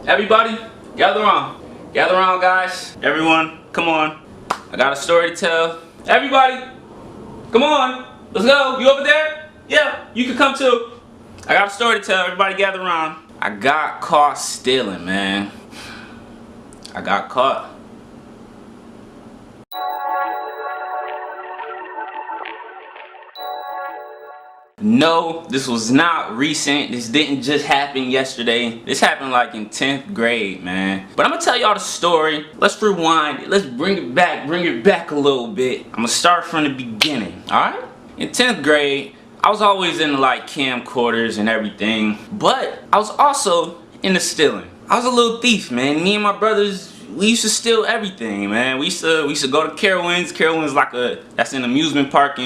Everybody, gather around. Gather around, guys. Everyone, come on. I got a story to tell. Everybody, come on. Let's go. You over there? Yeah, you can come too. I got a story to tell. Everybody gather around. I got caught stealing, man. I got caught. No, this was not recent. This didn't just happen yesterday. This happened like in 10th grade, man. But I'm gonna tell y'all the story. Let's rewind it. Let's bring it back a little bit. I'm gonna start from the beginning, alright? In 10th grade, I was always into like camcorders and everything, but I was also into stealing. I was a little thief, man. Me and my brothers, we used to steal everything, man. We used to go to Carowinds. Carowinds that's an amusement park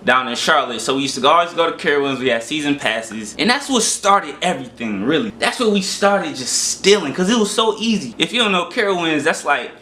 down in Charlotte. So we used to always go to Carowinds. We had season passes, and that's what started everything, really. That's what we started just stealing, because it was so easy. If you don't know, Carowinds,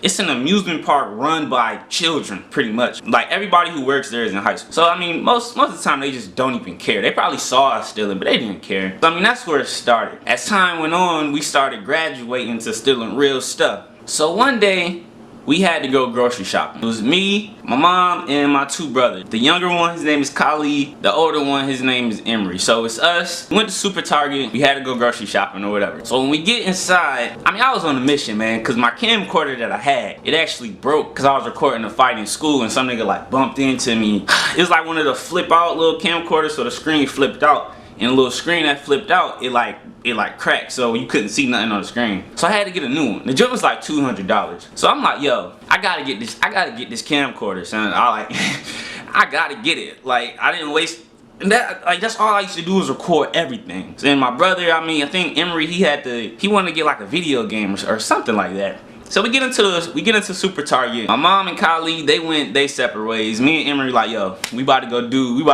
it's an amusement park run by children, pretty much. Like, everybody who works there is in high school. So I mean, most of the time they just don't even care. They probably saw us stealing, but they didn't care. So I mean, that's where it started. As time went on, we started graduating to stealing real stuff. So one day, we had to go grocery shopping. It was me, my mom, and my two brothers. The younger one, his name is Kali. The older one, his name is Emery. So it's us. We went to Super Target. We had to go grocery shopping or whatever. So when we get inside, I mean, I was on a mission, man, because my camcorder that I had, it actually broke because I was recording a fight in school and some nigga like bumped into me. It was like one of the flip out little camcorders, so the screen flipped out. And the little screen that flipped out, it like cracked, so you couldn't see nothing on the screen. So I had to get a new one. The joint was like $200. So I'm like, yo, I gotta get this camcorder, son. I gotta get it. Like, I didn't waste that's all I used to do was record everything. So then my brother, I think Emery, he wanted to get like a video game or something like that. So we get into Super Target. My mom and Kali, they went they separate ways. Me and Emery like, yo, we about to go do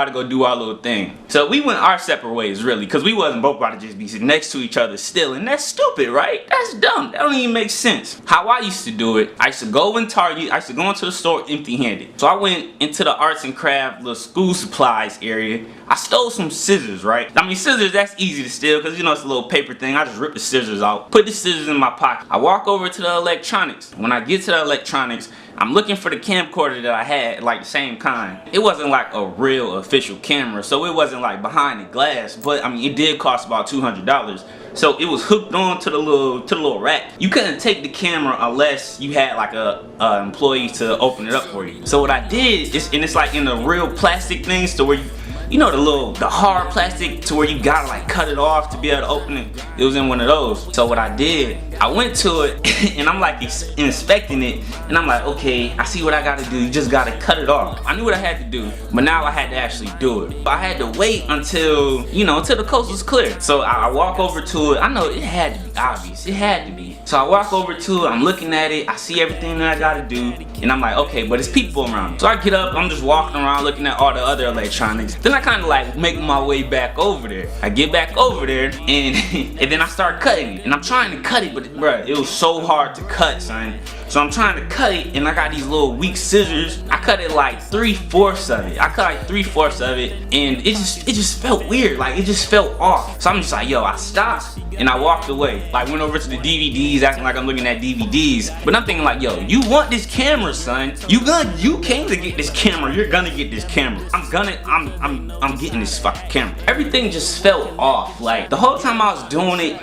our little thing. So we went our separate ways, really, because we wasn't both about to just be sitting next to each other stealing. That's stupid, right? That's dumb. That don't even make sense. How I used to do it, I used to go in Target, I used to go into the store empty-handed. So I went into the arts and craft little school supplies area. I stole some scissors, right? I mean, scissors, that's easy to steal because, you know, it's a little paper thing. I just rip the scissors out, put the scissors in my pocket. I walk over to the electronics. When I get to the electronics, I'm looking for the camcorder that I had, like the same kind. It wasn't like a real official camera, so it wasn't like behind the glass, but I mean, it did cost about $200. So it was hooked on to the little rack. You couldn't take the camera unless you had like a employee to open it up for you. So what I did is, and it's like in the real plastic things to where you know the hard plastic to where you gotta like cut it off to be able to open it. It was in one of those. So what I did, I went to it and I'm like inspecting it, and I'm like, okay, I see what I gotta do. You just gotta cut it off. I knew what I had to do, but now I had to actually do it. I had to wait until the coast was clear. So I walk over to it. I know it had to be obvious. It had to be. So I walk over to it. I'm looking at it. I see everything that I gotta do, and I'm like, okay, but it's people around me. So I get up. I'm just walking around looking at all the other electronics. Then I kind of like make my way back over there. I get back over there, and and then I start cutting it. And I'm trying to cut it, but bruh, it was so hard to cut, son. So I'm trying to cut it, and I got these little weak scissors. I cut it like 3/4 of it. I cut like 3/4 of it, and it just felt weird. Like, it just felt off. So I'm just like, yo, I stopped and I walked away. Like, went over to the DVDs, acting like I'm looking at DVDs. But I'm thinking like, yo, you want this camera, son? You came to get this camera. You're gonna get this camera. I'm getting this fucking camera. Everything just felt off. Like, the whole time I was doing it,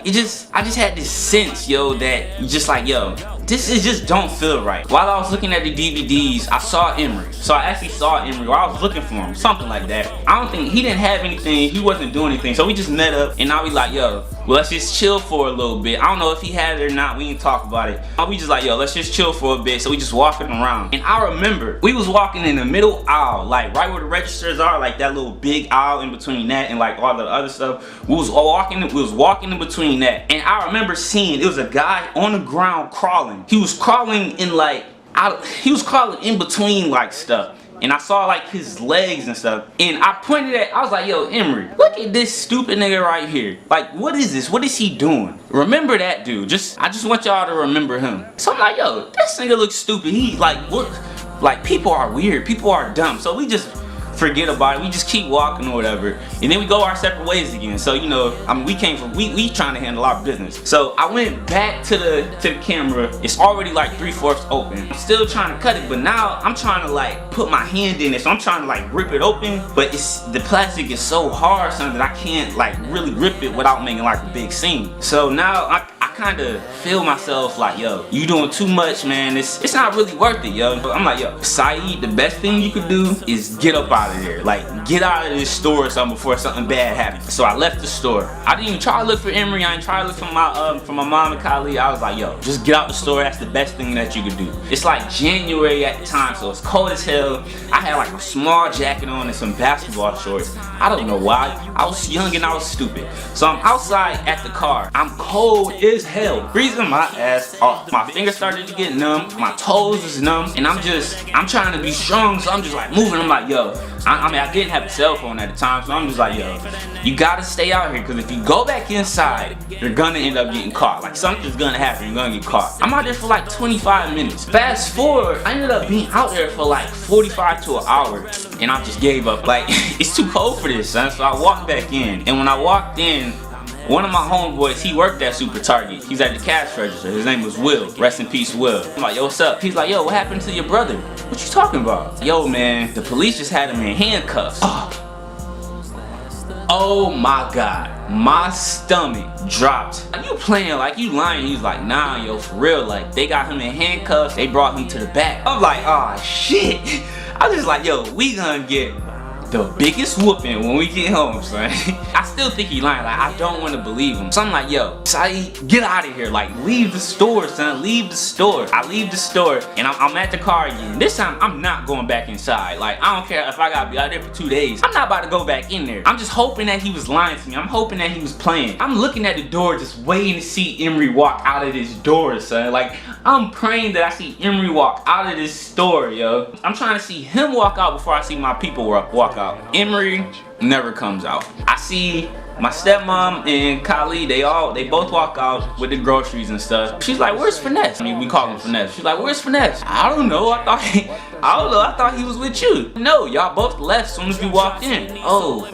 I just had this sense, yo, that you just like, yo, this is just don't feel right. While I was looking at the DVDs, I saw Emery. So I actually saw Emery, or I was looking for him, something like that. I don't think, he didn't have anything, he wasn't doing anything. So we just met up, and now we like, yo, well, let's just chill for a little bit. I don't know if he had it or not, we didn't talk about it. We just like, yo, let's just chill for a bit. So we just walking around. And I remember, we was walking in the middle aisle, like right where the registers are, like that little big aisle in between that and like all the other stuff. We was walking in between that. And I remember seeing, it was a guy on the ground crawling. He was crawling in like, he was crawling in between like stuff. And I saw like his legs and stuff. And I pointed at, I was like, yo, Emery, look at this stupid nigga right here. Like, what is this? What is he doing? Remember that dude. I just want y'all to remember him. So I'm like, yo, this nigga looks stupid. He like, what? Like, people are weird. People are dumb. So we just forget about it. We just keep walking or whatever, and then we go our separate ways again. So you know, I mean, we trying to handle our business. So I went back to the camera. It's already like 3/4 open. I'm still trying to cut it, but now I'm trying to like put my hand in it. So I'm trying to like rip it open, but the plastic is so hard, son, that I can't like really rip it without making like a big scene. So now I kind of feel myself like, yo, you doing too much, man. It's not really worth it, yo. I'm like, yo, Saeed, the best thing you could do is get up out of there. Like, get out of this store or something before something bad happens. So I left the store. I didn't even try to look for Emery. I didn't try to look for my mom and Kylie. I was like, yo, just get out the store. That's the best thing that you could do. It's like January at the time, so it's cold as hell. I had like a small jacket on and some basketball shorts. I don't know why. I was young and I was stupid. So I'm outside at the car. I'm cold as hell, freezing my ass off. My fingers started to get numb. My toes is numb, and I'm trying to be strong, so I'm just like moving. I'm like, yo, I mean, I didn't have a cell phone at the time, so I'm just like, yo, you gotta stay out here, because if you go back inside, you're gonna end up getting caught. Like, something's gonna happen. You're gonna get caught. I'm out there for like 25 minutes. Fast forward, I ended up being out there for like 45 to an hour, and I just gave up. Like, it's too cold for this, son. So I walked back in, and when I walked in, one of my homeboys, he worked at Super Target. He's at the cash register. His name was Will. Rest in peace, Will. I'm like, yo, what's up? He's like, yo, what happened to your brother? What you talking about? Yo, man, the police just had him in handcuffs. Oh my God, my stomach dropped. You playing like you lying? He's like, nah, yo, for real. Like, they got him in handcuffs. They brought him to the back. I'm like, oh shit. I was just like, yo, we gonna get the biggest whooping when we get home, son. I still think he lying. Like, I don't want to believe him. So I'm like, yo, Saeed, get out of here. Like, leave the store, son. Leave the store. I leave the store, and I'm at the car again. This time, I'm not going back inside. Like, I don't care if I gotta be out there for 2 days. I'm not about to go back in there. I'm just hoping that he was lying to me. I'm hoping that he was playing. I'm looking at the door, just waiting to see Emery walk out of this door, son. Like, I'm praying that I see Emery walk out of this store, yo. I'm trying to see him walk out before I see my people walk out. Emery never comes out. I see my stepmom and Kylie, they both walk out with the groceries and stuff. She's like, where's Finesse? I mean, we call him Finesse. She's like, where's Finesse? I don't know. I thought he was with you. No, y'all both left as soon as we walked in. Oh,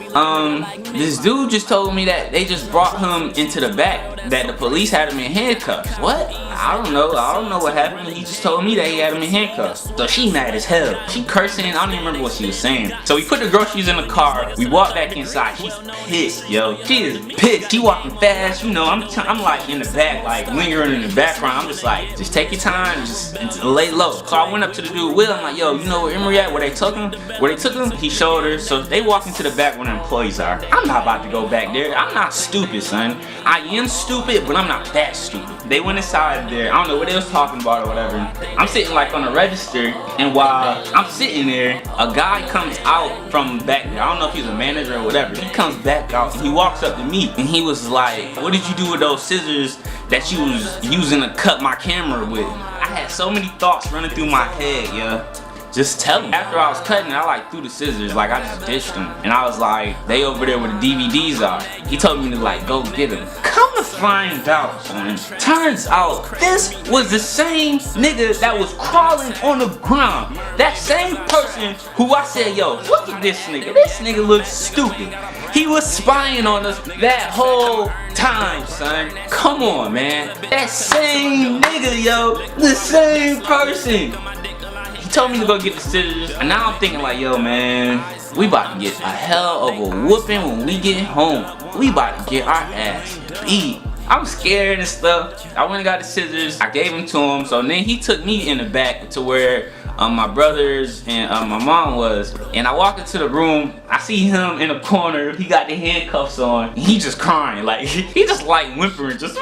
this dude just told me that they just brought him into the back, that the police had him in handcuffs. What? I don't know what happened. He just told me that he had him in handcuffs. So she mad as hell. She cursing. I don't even remember what she was saying. So we put the groceries in the car. We walk back inside. She's pissed, yo. She is pissed. She walking fast. You know, I'm like in the back, like lingering in the background. I'm just like, just take your time, just lay low. So I went up to the dude, Will. I'm like, yo, you know where Emery at? Where they took him? He showed her. So they walk into the back where the employees are. I'm not about to go back there. I'm not stupid, son. I am stupid, but I'm not that stupid. They went inside there. I don't know what they was talking about or whatever. I'm sitting like on the register, and while I'm sitting there, a guy comes out from back there. I don't know if he's a manager or whatever. He comes back out and he walks up to me, and he was like, what did you do with those scissors that you was using to cut my camera with? I had so many thoughts running through my head, yeah. Just tell him. After I was cutting, I like threw the scissors, like I just dished them. And I was like, they over there where the DVDs are. He told me to like go get them. Come to find out, son. Turns out this was the same nigga that was crawling on the ground. That same person who I said, yo, look at this nigga. This nigga looks stupid. He was spying on us that whole time, son. Come on, man. That same nigga, yo. The same person. He told me to go get the scissors, and now I'm thinking like, yo, man, we about to get a hell of a whooping when we get home. We about to get our ass beat. I'm scared and stuff. I went and got the scissors. I gave them to him. So then he took me in the back to where my brothers and my mom was. And I walk into the room. I see him in a corner. He got the handcuffs on. And he just crying. Like, he just like whimpering. Just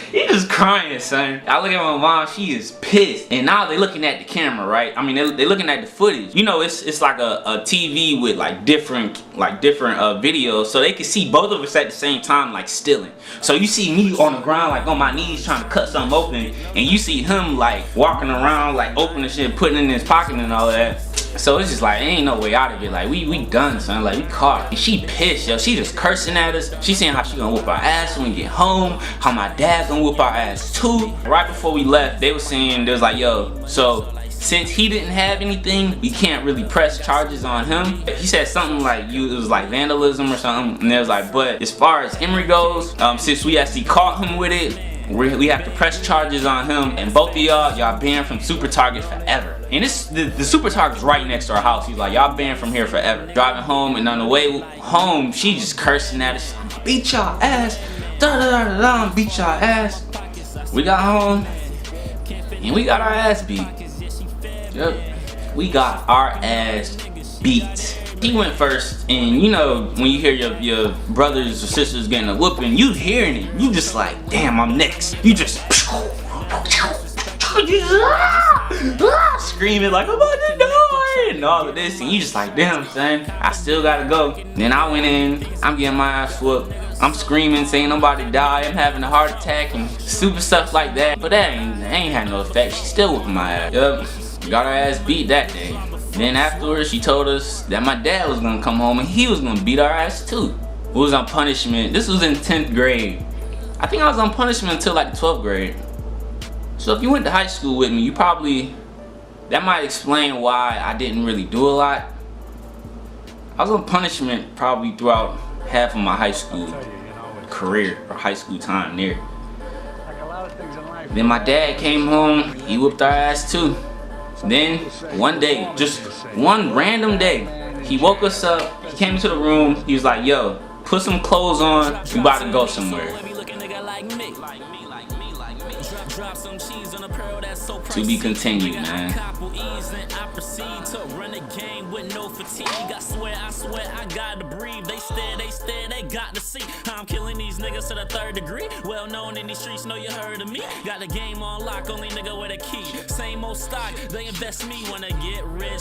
he just crying, son. I look at my mom, she is pissed. And now they looking at the camera, right? I mean, they looking at the footage. You know, it's like a TV with like different videos, so they can see both of us at the same time, like stealing. So you see me on the ground, like on my knees, trying to cut something open, and you see him like walking around, like opening shit, putting it in his pocket and all that. So it's just like, ain't no way out of it. Like, we done, son. Like, we caught. And she pissed, yo. She just cursing at us. She saying how she gonna whoop our ass when we get home. How my dad gonna whoop our ass too. Right before we left, they was saying, they was like, yo, so since he didn't have anything, we can't really press charges on him. He said something like it was like vandalism or something, and it was like, but as far as Emery goes, since we actually caught him with it, we have to press charges on him, and both of y'all banned from Super Target forever. And the Super Target's right next to our house. He's like, y'all banned from here forever. Driving home, and on the way home, she just cursing at us. I'm gonna beat y'all ass. Da da da da da. I'm beat y'all ass. We got home, and we got our ass beat. Yep, we got our ass beat. He went first, and you know when you hear your brothers or sisters getting a whooping, you hearing it, you just like, damn, I'm next. You just screaming like, I'm about to die, and all of this, and you just like, damn, son, I still gotta go. Then I went in, I'm getting my ass whooped. I'm screaming, saying I'm about to die, I'm having a heart attack, and stupid stuff like that. But that ain't had no effect. She still whooping my ass. Yup, got her ass beat that day. Then afterwards, she told us that my dad was gonna come home and he was gonna beat our ass too. We was on punishment. This was in 10th grade. I think I was on punishment until like the 12th grade. So if you went to high school with me, that might explain why I didn't really do a lot. I was on punishment probably throughout half of my high school career or high school time there. Then my dad came home, he whooped our ass too. Then one day, just one random day, he woke us up, he came into the room, he was like, yo, put some clothes on, we about to go somewhere. To be continued, man. I swear I gotta breathe. They stare, they got to see. I'm killing these niggas to the 3rd degree. Well known in these streets, know you heard of me. Got the game on lock, only nigga with a key. Same old stock, they invest me when I get rich.